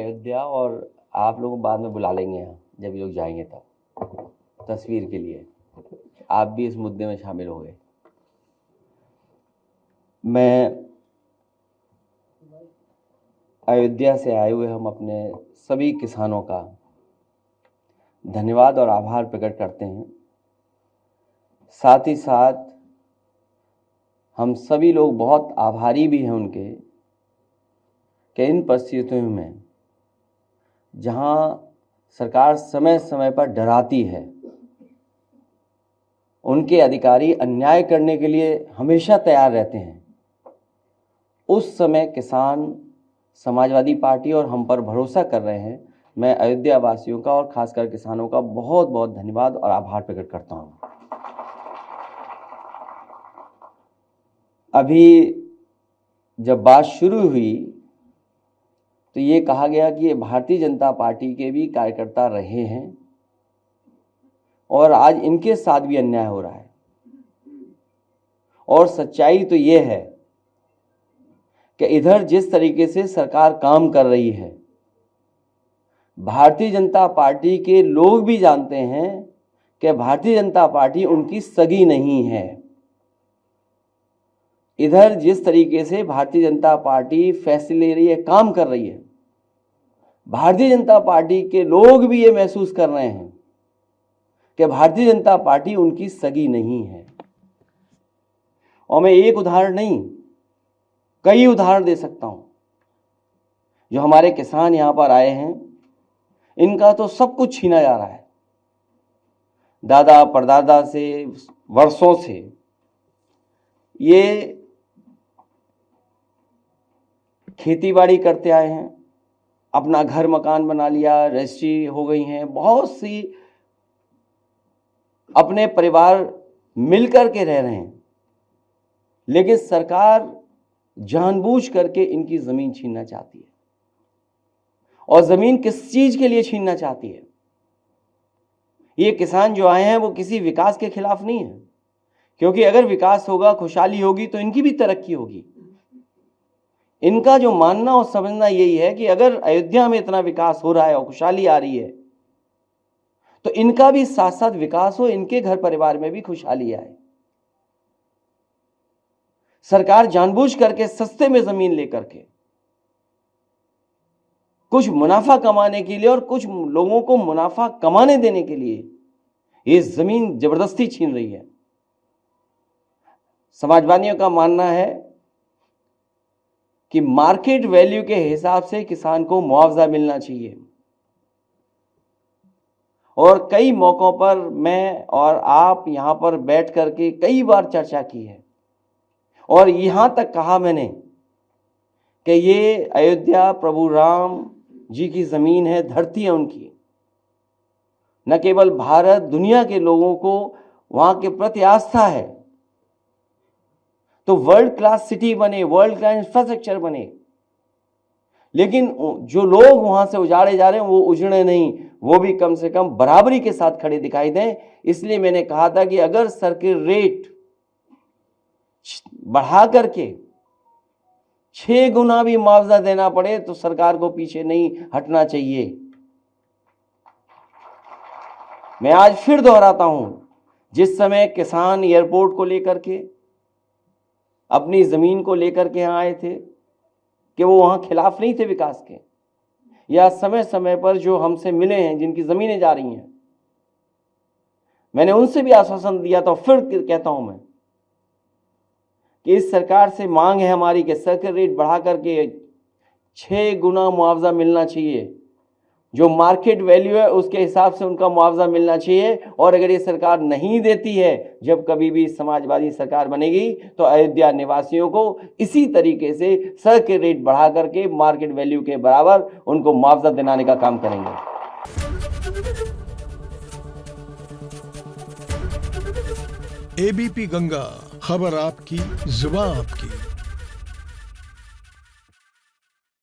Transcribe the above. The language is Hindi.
अयोध्या, और आप लोग बाद में बुला लेंगे यहाँ जब ये लोग जाएंगे तब, तस्वीर के लिए आप भी इस मुद्दे में शामिल हो गए। मैं अयोध्या से आए हुए हम अपने सभी किसानों का धन्यवाद और आभार प्रकट करते हैं। साथ ही साथ हम सभी लोग बहुत आभारी भी हैं उनके कि इन परिस्थितियों में जहां सरकार समय समय पर डराती है, उनके अधिकारी अन्याय करने के लिए हमेशा तैयार रहते हैं, उस समय किसान समाजवादी पार्टी और हम पर भरोसा कर रहे हैं। मैं अयोध्या वासियों का और खासकर किसानों का बहुत बहुत धन्यवाद और आभार प्रकट करता हूं। अभी जब बात शुरू हुई तो ये कहा गया कि ये भारतीय जनता पार्टी के भी कार्यकर्ता रहे हैं और आज इनके साथ भी अन्याय हो रहा है। और सच्चाई तो ये है कि इधर जिस तरीके से सरकार काम कर रही है, भारतीय जनता पार्टी के लोग भी जानते हैं कि भारतीय जनता पार्टी उनकी सगी नहीं है। इधर जिस तरीके से भारतीय जनता पार्टी फैसले ले रही है, काम कर रही है, भारतीय जनता पार्टी के लोग भी ये महसूस कर रहे हैं कि भारतीय जनता पार्टी उनकी सगी नहीं है। और मैं एक उदाहरण नहीं, कई उदाहरण दे सकता हूं। जो हमारे किसान यहां पर आए हैं, इनका तो सब कुछ छीना जा रहा है। दादा परदादा से वर्षों से ये खेतीबाड़ी करते आए हैं, अपना घर मकान बना लिया, रजिस्ट्री हो गई हैं, बहुत सी अपने परिवार मिलकर के रह रहे हैं, लेकिन सरकार जानबूझ करके इनकी जमीन छीनना चाहती है। और जमीन किस चीज के लिए छीनना चाहती है? ये किसान जो आए हैं वो किसी विकास के खिलाफ नहीं है, क्योंकि अगर विकास होगा, खुशहाली होगी तो इनकी भी तरक्की होगी। इनका जो मानना और समझना यही है कि अगर अयोध्या में इतना विकास हो रहा है और खुशहाली आ रही है, तो इनका भी साथ साथ विकास हो, इनके घर परिवार में भी खुशहाली आए। सरकार जानबूझ करके सस्ते में जमीन लेकर के कुछ मुनाफा कमाने के लिए और कुछ लोगों को मुनाफा कमाने देने के लिए ये जमीन जबरदस्ती छीन रही है। समाजवादियों का मानना है कि मार्केट वैल्यू के हिसाब से किसान को मुआवजा मिलना चाहिए। और कई मौकों पर मैं और आप यहां पर बैठ करके कई बार चर्चा की है और यहां तक कहा मैंने कि ये अयोध्या प्रभु राम जी की जमीन है, धरती है उनकी। न केवल भारत, दुनिया के लोगों को वहां के प्रति आस्था है, तो वर्ल्ड क्लास सिटी बने, वर्ल्ड क्लास इंफ्रास्ट्रक्चर बने, लेकिन जो लोग वहां से उजाड़े जा रहे हैं वो उजड़े नहीं, वो भी कम से कम बराबरी के साथ खड़े दिखाई दें। इसलिए मैंने कहा था कि अगर सर्किट रेट बढ़ा करके 6 गुना भी मुआवजा देना पड़े तो सरकार को पीछे नहीं हटना चाहिए। मैं आज फिर दोहराता हूं, जिस समय किसान एयरपोर्ट को लेकर के, अपनी जमीन को लेकर के यहां आए थे, कि वो वहां खिलाफ नहीं थे विकास के, या समय समय पर जो हमसे मिले हैं, जिनकी जमीनें जा रही हैं, मैंने उनसे भी आश्वासन दिया था। फिर कहता हूं मैं कि इस सरकार से मांग है हमारी कि सर्किट रेट बढ़ा करके 6 गुना मुआवजा मिलना चाहिए। जो मार्केट वैल्यू है उसके हिसाब से उनका मुआवजा मिलना चाहिए। और अगर ये सरकार नहीं देती है, जब कभी भी समाजवादी सरकार बनेगी, तो अयोध्या निवासियों को इसी तरीके से सर्किट रेट बढ़ा करके मार्केट वैल्यू के बराबर उनको मुआवजा दिलाने का काम करेंगे। एबीपी गंगा, खबर आपकी, जुबान आपकी।